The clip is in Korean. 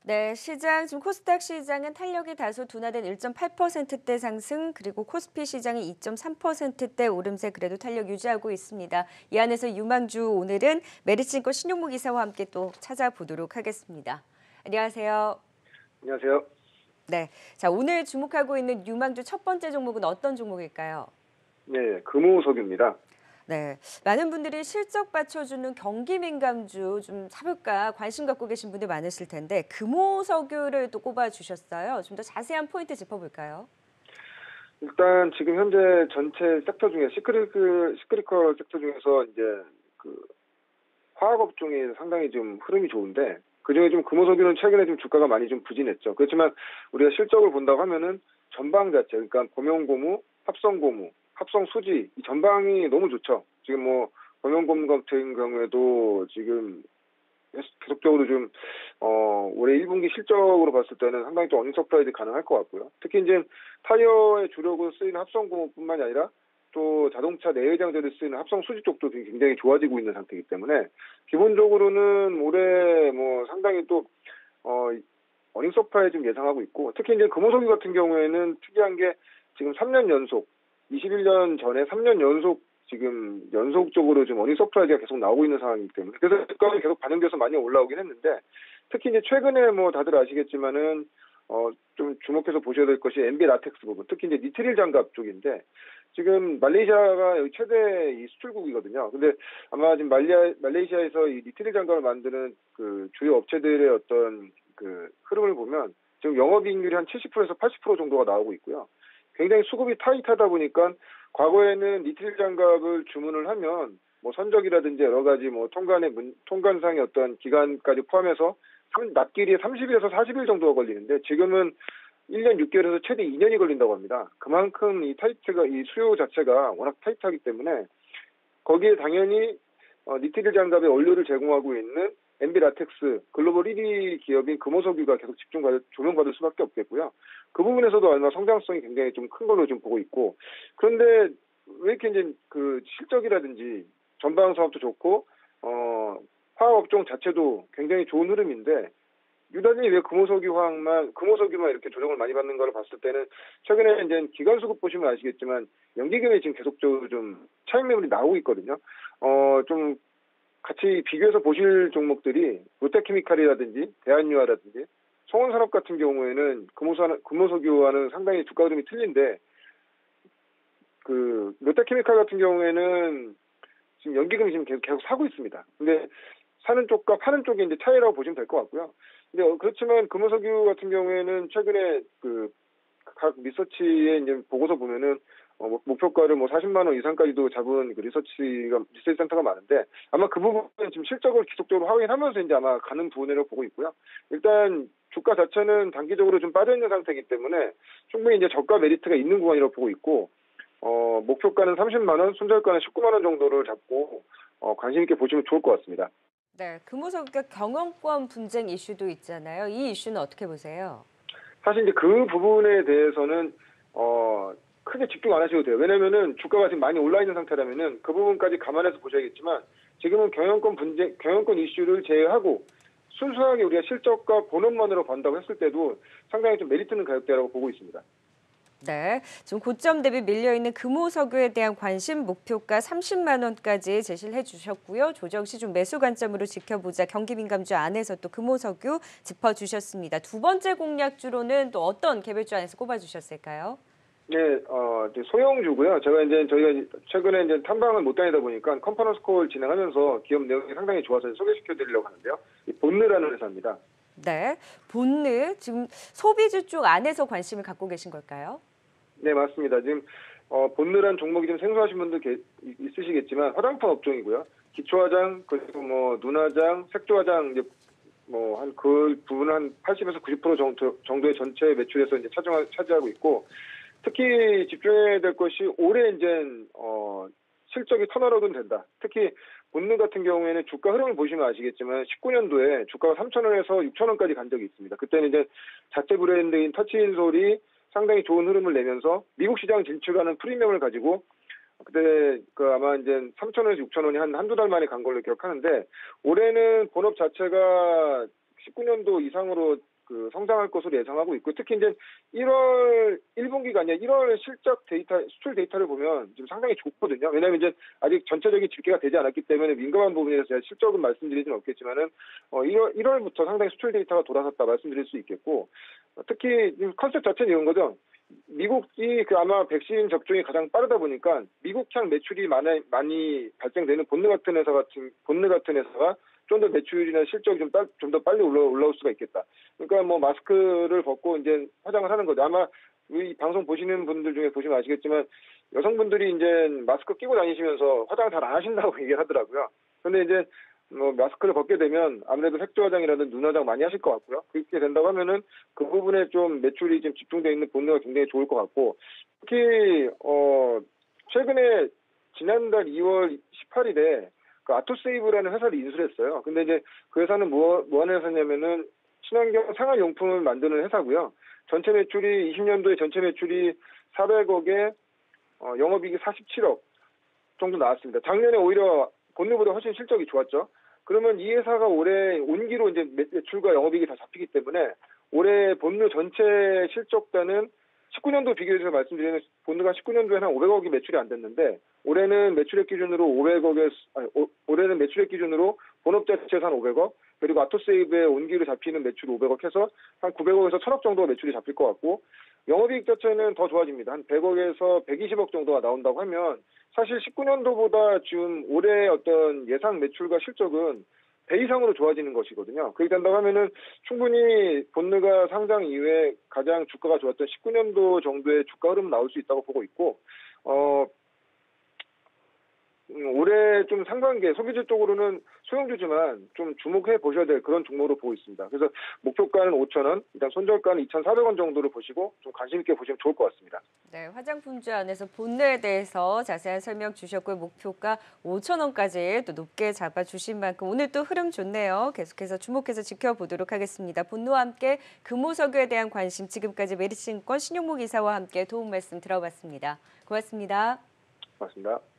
네, 시장 지금 코스닥 시장은 탄력이 다소 둔화된 1.8%대 상승, 그리고 코스피 시장이 2.3%대 오름세 그래도 탄력 유지하고 있습니다. 이 안에서 유망주 오늘은 메리츠증권 신용무 기사와 함께 또 찾아보도록 하겠습니다. 안녕하세요. 안녕하세요. 네, 자 오늘 주목하고 있는 유망주 첫 번째 종목은 어떤 종목일까요? 네, 금호석유입니다. 네, 많은 분들이 실적 받쳐주는 경기 민감주 좀 사볼까 관심 갖고 계신 분들 많으실 텐데 금호석유를 또 꼽아주셨어요. 좀 더 자세한 포인트 짚어볼까요? 일단 지금 현재 전체 섹터 중에 시크릿컬 섹터 중에서 이제 그 화학 업종이 상당히 좀 흐름이 좋은데 그중에 좀 금호석유는 최근에 좀 주가가 많이 좀 부진했죠. 그렇지만 우리가 실적을 본다고 하면은 전방 자체, 그러니까 범용고무, 합성고무, 합성수지 이 전방이 너무 좋죠. 지금 뭐 범용고무 같은 경우에도 지금 계속적으로 좀 올해 1분기 실적으로 봤을 때는 상당히 좀 어닝 서프라이즈 가능할 것 같고요. 특히 이제 타이어의 주력으로 쓰이는 합성고무뿐만이 아니라 또 자동차 내외장재를 쓰이는 합성 수지 쪽도 굉장히 좋아지고 있는 상태이기 때문에 기본적으로는 올해 뭐 상당히 또 어닝 서프라이즈 좀 예상하고 있고, 특히 이제 금호석유 같은 경우에는 특이한 게 지금 3년 연속 21년 전에 3년 연속 지금 연속적으로 좀 어닝 서프라이즈가 계속 나오고 있는 상황이기 때문에 그래서 주가가 계속 반영돼서 많이 올라오긴 했는데, 특히 이제 최근에 뭐 다들 아시겠지만은 좀 주목해서 보셔야 될 것이 MB 라텍스 부분, 특히 이제 니트릴 장갑 쪽인데 지금 말레이시아가 여기 최대 이 수출국이거든요. 근데 아마 지금 말레이시아에서 이 니트릴 장갑을 만드는 그 주요 업체들의 어떤 그 흐름을 보면 지금 영업이익률이 한 70%에서 80% 정도가 나오고 있고요. 굉장히 수급이 타이트하다 보니까 과거에는 니트릴 장갑을 주문을 하면 뭐 선적이라든지 여러 가지 뭐 통관상의 어떤 기간까지 포함해서 납기일이 30일에서 40일 정도가 걸리는데 지금은 1년 6개월에서 최대 2년이 걸린다고 합니다. 그만큼 이 수요 자체가 워낙 타이트하기 때문에 거기에 당연히 니트릴 장갑의 원료를 제공하고 있는 MB 라텍스 글로벌 1위 기업인 금호석유가 계속 조명받을 수밖에 없겠고요. 그 부분에서도 아마 성장성이 굉장히 좀 큰 걸로 좀 보고 있고, 그런데 왜 이렇게 이제 그 실적이라든지 전방 사업도 좋고 화학 업종 자체도 굉장히 좋은 흐름인데 유달리 왜 금호석유만 이렇게 조정을 많이 받는 거를 봤을 때는 최근에 이제 기관 수급 보시면 아시겠지만 연기금이 지금 계속적으로 좀 차익 매물이 나오고 있거든요. 좀 같이 비교해서 보실 종목들이 롯데케미칼이라든지 대한유화라든지 성원산업 같은 경우에는 금호석유와는 상당히 주가 흐름이 틀린데, 그 롯데케미칼 같은 경우에는 지금 연기금이 지금 계속 사고 있습니다. 근데 사는 쪽과 파는 쪽이 이제 차이라고 보시면 될 것 같고요. 근데 그렇지만 금호석유 같은 경우에는 최근에 그 각 리서치의 이제 보고서 보면은 목표가를 뭐 40만 원 이상까지도 잡은 그 리서치 센터가 많은데 아마 그 부분은 지금 실적을 지속적으로 확인하면서 이제 아마 가는 부분이라고 보고 있고요. 일단 주가 자체는 단기적으로 좀 빠져 있는 상태이기 때문에 충분히 이제 저가 메리트가 있는 구간이라고 보고 있고, 목표가는 30만 원, 손절가는 19만 원 정도를 잡고 관심 있게 보시면 좋을 것 같습니다. 네, 금호석유가 경영권 분쟁 이슈도 있잖아요. 이 이슈는 어떻게 보세요? 사실 이제 그 부분에 대해서는 크게 집중 안 하셔도 돼요. 왜냐면은 주가가 지금 많이 올라 있는 상태라면은 그 부분까지 감안해서 보셔야겠지만 지금은 경영권 이슈를 제외하고 순수하게 우리가 실적과 본업만으로 본다고 했을 때도 상당히 좀 메리트 있는 가격대라고 보고 있습니다. 네, 지금 고점 대비 밀려있는 금호석유에 대한 관심 목표가 30만 원까지 제시를 해주셨고요. 조정 시 좀 매수 관점으로 지켜보자. 경기 민감주 안에서 또 금호석유 짚어주셨습니다. 두 번째 공략주로는 또 어떤 개별주 안에서 꼽아주셨을까요? 네, 이제 소형주고요. 저희가 최근에 이제 탐방을 못 다니다 보니까 컨퍼런스 콜 진행하면서 기업 내용이 상당히 좋아서 소개시켜드리려고 하는데요. 이 본느라는 회사입니다. 네, 본느 지금 소비주 쪽 안에서 관심을 갖고 계신 걸까요? 네, 맞습니다. 지금 본느란 종목이 좀 생소하신 분들 있으시겠지만 화장품 업종이고요. 기초화장, 그리고 뭐 눈화장, 색조화장 이제 뭐 한 그 부분 한 80에서 90% 정도의 전체 매출에서 이제 차지하고 있고, 특히 집중해야 될 것이 올해 이제 실적이 턴어라운드 된다. 특히 본느 같은 경우에는 주가 흐름을 보시면 아시겠지만 19년도에 주가가 3,000원에서 6,000원까지 간 적이 있습니다. 그때는 이제 자체 브랜드인 터치인솔이 상당히 좋은 흐름을 내면서 미국 시장 진출하는 프리미엄을 가지고 그때 아마 이제 3,000원에서 6,000원이 한두 달 만에 간 걸로 기억하는데, 올해는 본업 자체가 19년도 이상으로 그 성장할 것으로 예상하고 있고 특히 이제 1월 1분기가 아니라 1월 실적 데이터 수출 데이터를 보면 지금 상당히 좋거든요. 왜냐하면 이제 아직 전체적인 집계가 되지 않았기 때문에 민감한 부분에서 제가 실적은 말씀드리지는 없겠지만은 1월부터 상당히 수출 데이터가 돌아섰다 말씀드릴 수 있겠고 특히 컨셉 자체는 이런 거죠. 미국이 아마 백신 접종이 가장 빠르다 보니까 미국향 매출이 많이 발생되는 본느 같은 회사가 좀 더 매출이나 실적이 좀 더 빨리 올라올 수가 있겠다. 그러니까 뭐 마스크를 벗고 이제 화장을 하는 거죠. 아마 이 방송 보시는 분들 중에 보시면 아시겠지만 여성분들이 이제 마스크 끼고 다니시면서 화장 잘 안 하신다고 얘기를 하더라고요. 근데 이제 뭐 마스크를 벗게 되면 아무래도 색조 화장이라든 눈 화장 많이 하실 것 같고요. 그렇게 된다고 하면은 그 부분에 좀 매출이 좀 집중되어 있는 본느가 굉장히 좋을 것 같고 특히 최근에 지난달 2월 18일에 그 아토세이브라는 회사를 인수했어요. 근데 이제 그 회사는 뭐 하는 회사냐면은 친환경 생활용품을 만드는 회사고요. 전체 매출이 20년도에 전체 매출이 400억에 영업이익이 47억 정도 나왔습니다. 작년에 오히려 본느보다 훨씬 실적이 좋았죠. 그러면 이 회사가 올해 온기로 이제 매출과 영업이익이 다 잡히기 때문에 올해 본느 전체 실적단은 19년도 비교해서 말씀드리면 본느가 19년도에는 한 500억이 매출이 안 됐는데 올해는 매출액 기준으로 올해는 매출액 기준으로 본업 자체에서 한 500억 그리고 아토세이브의 온기로 잡히는 매출 500억 해서 한 900억에서 1000억 정도 매출이 잡힐 것 같고 영업이익 자체는 더 좋아집니다. 한 100억에서 120억 정도가 나온다고 하면 사실 19년도보다 지금 올해 어떤 예상 매출과 실적은 배 이상으로 좋아지는 것이거든요. 그렇게 된다고 하면은 충분히 본느가 상장 이후에 가장 주가가 좋았던 19년도 정도의 주가 흐름 나올 수 있다고 보고 있고, 올해 좀 상반기에 소비재 쪽으로는 소형주지만 좀 주목해 보셔야 될 그런 종목으로 보고 있습니다. 그래서 목표가는 5,000원, 일단 손절가는 2,400원 정도를 보시고 좀 관심 있게 보시면 좋을 것 같습니다. 네, 화장품주 안에서 본느에 대해서 자세한 설명 주셨고요. 목표가 5,000원까지 또 높게 잡아주신 만큼 오늘 또 흐름 좋네요. 계속해서 주목해서 지켜보도록 하겠습니다. 본느와 함께 금호석유에 대한 관심 지금까지 메리츠증권 신용무 이사와 함께 도움 말씀 들어봤습니다. 고맙습니다. 고맙습니다.